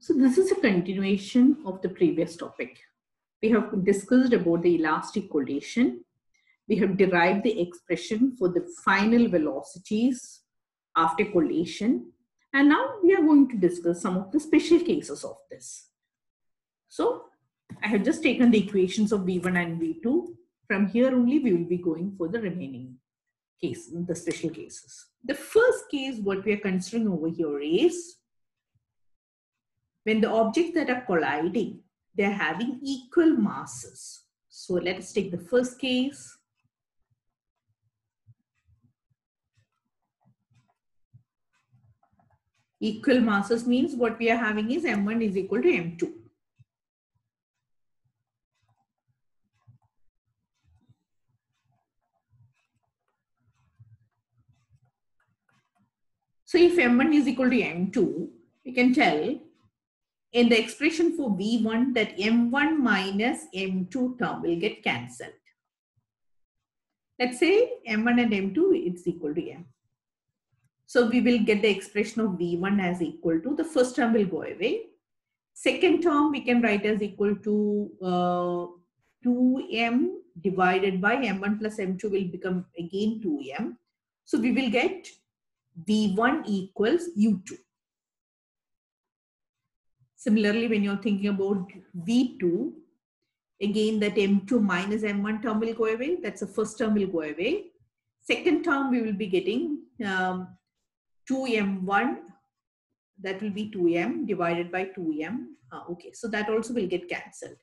So this is a continuation of the previous topic. We have discussed about the elastic collation. We have derived the expression for the final velocities after collation. And now we are going to discuss some of the special cases of this. So I have just taken the equations of V1 and V2. From here only we will be going for the remaining cases, the special cases. The first case what we are considering over here is when the objects that are colliding, they're having equal masses. So let us take the first case. Equal masses means what we are having is M1 is equal to M2. So if M1 is equal to M2, we can tell in the expression for V1 that M1 minus M2 term will get cancelled. Let's say M1 and M2 it's equal to M. So we will get the expression of V1 as equal to, the first term will go away. Second term we can write as equal to 2M divided by M1 plus M2 will become again 2M. So we will get V1 equals U2. Similarly, when you're thinking about V2, again that M2 minus M1 term will go away. That's the first term will go away. Second term we will be getting 2M1, that will be 2M divided by 2M. Okay, so that also will get cancelled.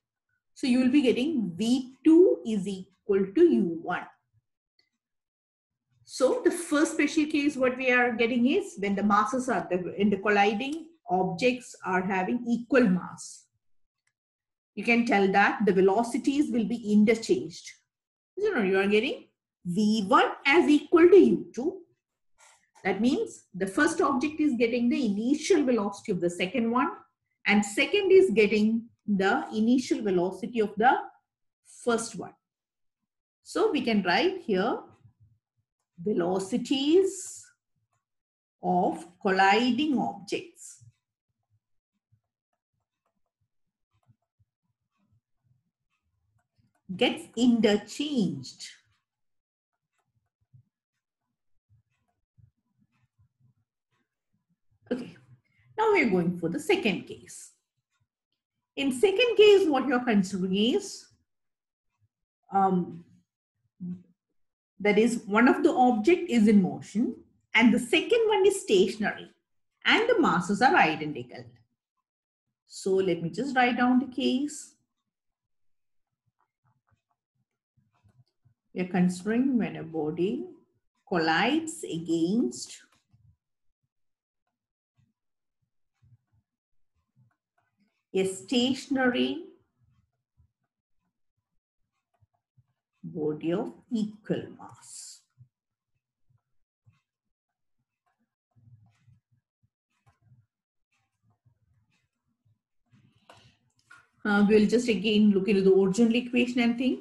So you will be getting V2 is equal to U1. So the first special case what we are getting is when the masses are in the colliding objects are having equal mass. You can tell that the velocities will be interchanged. You are getting V1 as equal to U2. That means the first object is getting the initial velocity of the second one, and second is getting the initial velocity of the first one. So we can write here velocities of colliding objects gets interchanged. Okay, now we are going for the second case. In second case, what you are considering is that is one of the object is in motion and the second one is stationary and the masses are identical. So let me just write down the case. We are considering when a body collides against a stationary body of equal mass. We'll just again look into the original equation and think.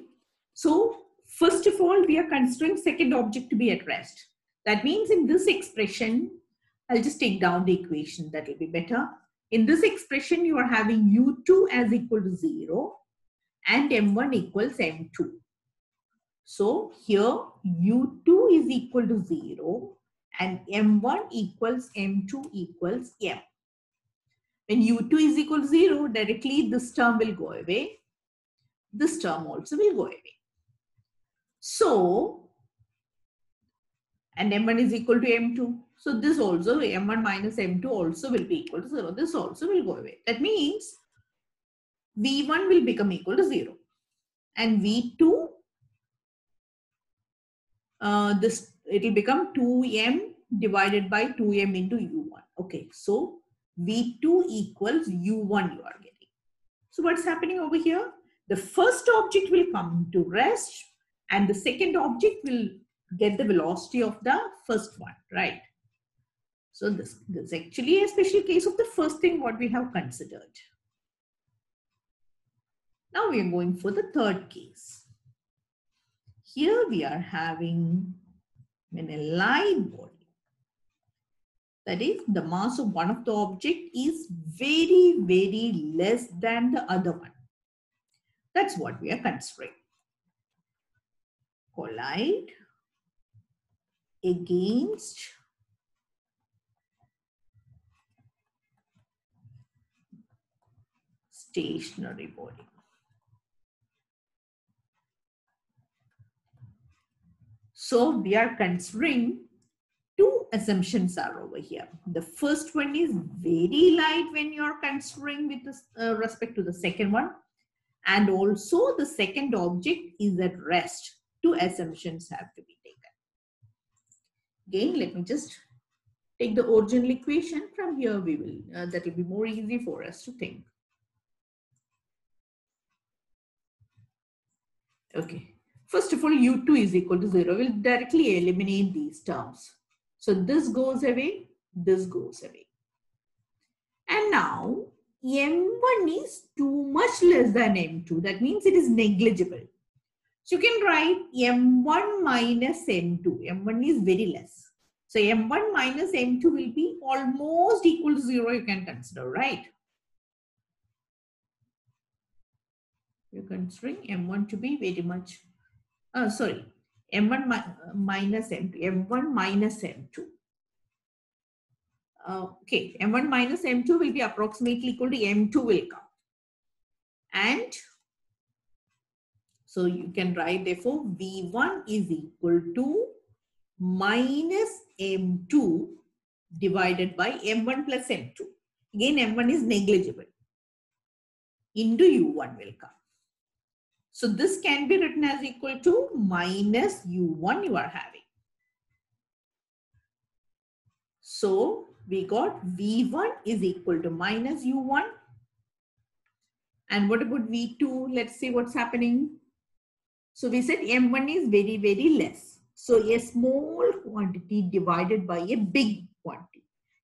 So first of all, we are considering second object to be at rest. That means in this expression, I'll just take down the equation, that will be better. In this expression, you are having U2 as equal to 0 and M1 equals M2. So here U2 is equal to 0 and M1 equals M2 equals M. When U2 is equal to 0, directly this term will go away. This term also will go away. So, and M1 is equal to M2. So this also, M1 minus M2 also will be equal to 0. This also will go away. That means V1 will become equal to 0. And V2, it will become 2M divided by 2M into U1. Okay, so V2 equals U1 you are getting. So what's happening over here? The first object will come to rest and the second object will get the velocity of the first one, right? So this is actually a special case of the first thing what we have considered. Now we are going for the third case. Here we are having an allied body. That is, the mass of one of the object is very, very less than the other one. That's what we are considering. Collide against stationary body. So we are considering two assumptions are over here. The first one is very light when you are considering with respect to the second one. And also the second object is at rest. Two assumptions have to be taken. Again, let me just take the original equation. From here we will, that will be more easy for us to think. Okay. First of all, u2 is equal to 0. We'll directly eliminate these terms. So this goes away, this goes away. And now m1 is too much less than m2. That means it is negligible. So you can write m1 minus m2. m1 is very less. So m1 minus m2 will be almost equal to 0, you can consider, right? You're considering m1 to be very much, m1 minus m2, m1 minus m2. Okay, m1 minus m2 will be approximately equal to m2 will come. And so you can write, therefore, v1 is equal to minus m2 divided by m1 plus m2. Again, m1 is negligible. Into u1 will come. So this can be written as equal to minus u1 you are having. So we got v1 is equal to minus u1. And what about v2? Let's see what's happening. So we said m1 is very, very less. So a small quantity divided by a big quantity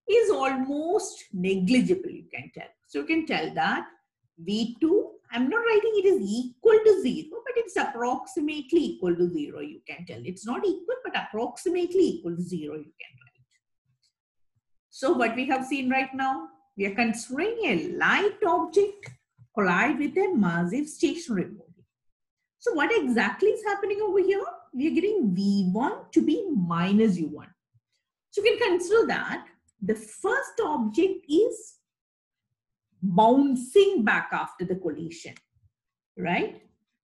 is almost negligible, you can tell. So you can tell that v2, I'm not writing it is equal to 0, but it's approximately equal to 0, you can tell. It's not equal, but approximately equal to 0, you can write. So what we have seen right now, we are considering a light object collide with a massive stationary body. So what exactly is happening over here? We are getting v1 to be minus u1. So we can consider that the first object is bouncing back after the collision, right?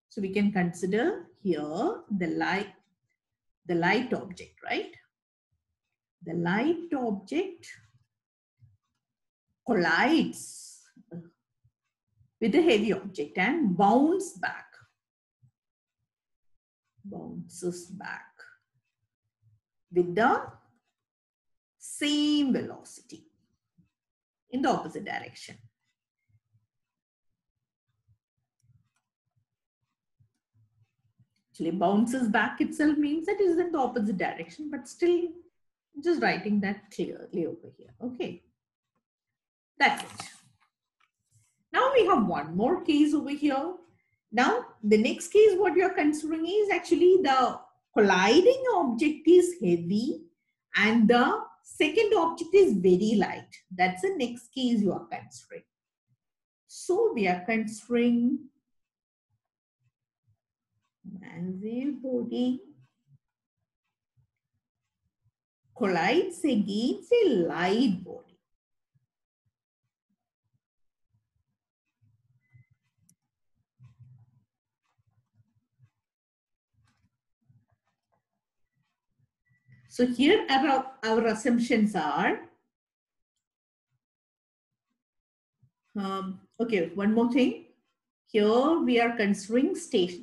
So we can consider here the light object, right? The light object collides with the heavy object and bounces back with the same velocity in the opposite direction. Actually, bounces back itself means that it is in the opposite direction, but still just writing that clearly over here. Okay, that's it. Now we have one more case over here. Now the next case what you are considering is actually the colliding object is heavy and the second object is very light. That's the next case you are considering. So we are considering massive body collides against a light body. So here our assumptions are, okay, one more thing. Here we are considering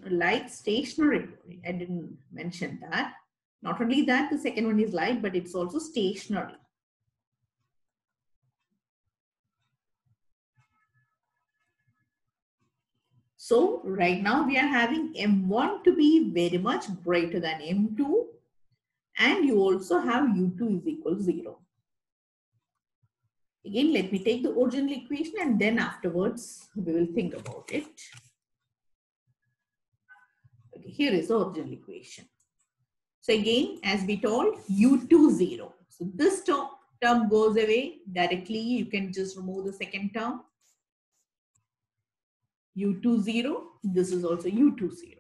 light stationary body. I didn't mention that. Not only that, the second one is light, but it's also stationary. So right now we are having m1 to be very much greater than m2. And you also have u2 is equal to 0. Again, let me take the original equation and then afterwards we will think about it. Okay, here is the original equation. So again, as we told, u2 0. So this term term goes away directly. You can just remove the second term. U20, this is also U20.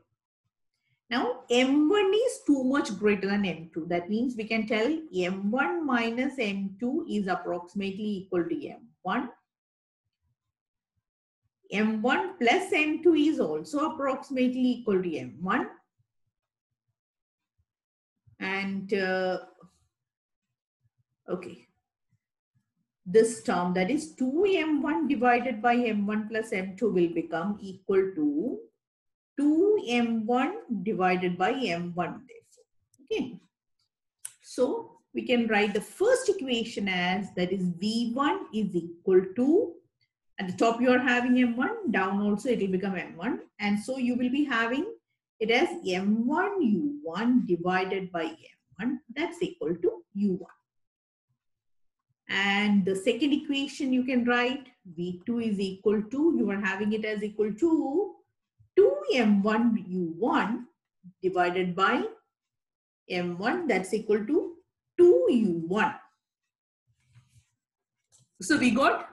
Now M1 is too much greater than M2. That means we can tell M1 minus M2 is approximately equal to M1. M1 plus M2 is also approximately equal to M1. And okay, this term, that is 2M1 divided by M1 plus M2 will become equal to 2M1 divided by M1 therefore. Okay. So we can write the first equation as, that is V1 is equal to, at the top you are having M1, down also it will become M1. And so you will be having it as M1 U1 divided by M1, that's equal to U1. And the second equation you can write, V2 is equal to, you are having it as equal to 2M1 U1 divided by M1, that's equal to 2U1. So we got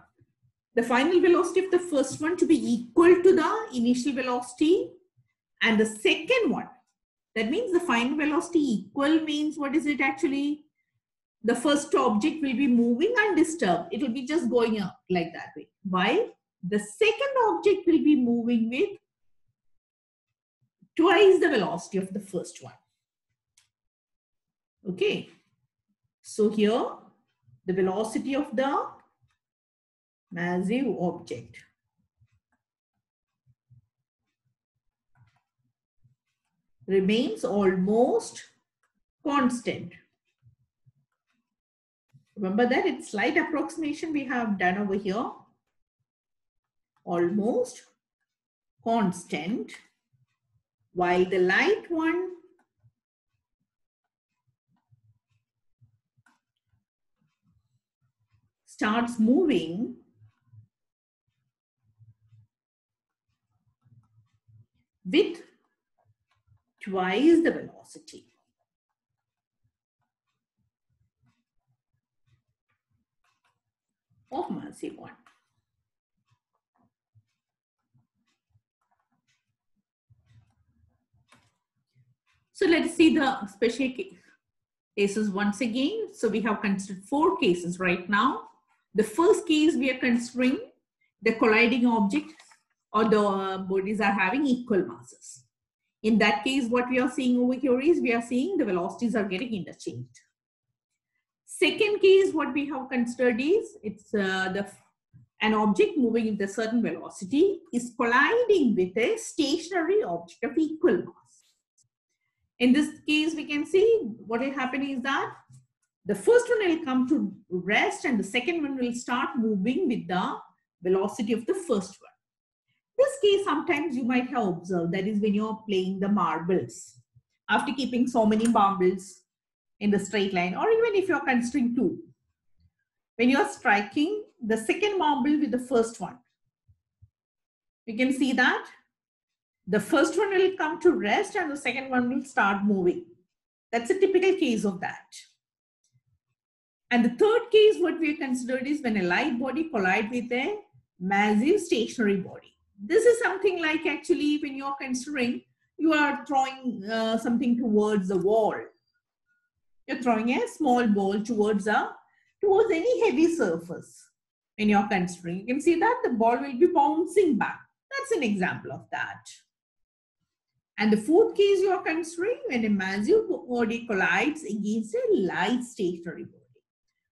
the final velocity of the first one to be equal to the initial velocity, and the second one, that means the final velocity equal means what is it actually? The first object will be moving undisturbed. It will be just going up like that way. While the second object will be moving with twice the velocity of the first one. Okay. So here, the velocity of the massive object remains almost constant. Remember that it's slight approximation we have done over here. Almost constant, while the light one starts moving with twice the velocity. Of massive one. So let's see the special cases once again. So we have considered 4 cases right now. The first case we are considering the colliding objects or the bodies are having equal masses. In that case, what we are seeing over here is we are seeing the velocities are getting interchanged. Second case, what we have considered is it's an object moving with a certain velocity is colliding with a stationary object of equal mass. In this case, we can see what will happen is that the first one will come to rest and the second one will start moving with the velocity of the first one. This case, sometimes you might have observed, that is when you're playing the marbles. After keeping so many marbles in the straight line, or even if you're considering 2, when you're striking the second marble with the first one, you can see that the first one will come to rest and the second one will start moving. That's a typical case of that. And the third case, what we considered is when a light body collides with a massive stationary body. This is something like actually when you're considering, you are throwing something towards the wall. You're throwing a small ball towards any heavy surface. When you're considering, you can see that the ball will be bouncing back. That's an example of that. And the fourth case you are considering when a massive body collides against a light stationary body.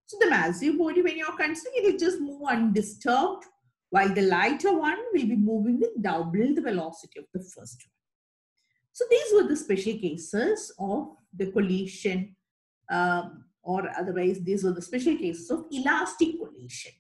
So the massive body, when you're considering, it will just move undisturbed, while the lighter one will be moving with double the velocity of the first one. So these were the special cases of the collision, or otherwise these were the special cases of elastic collision.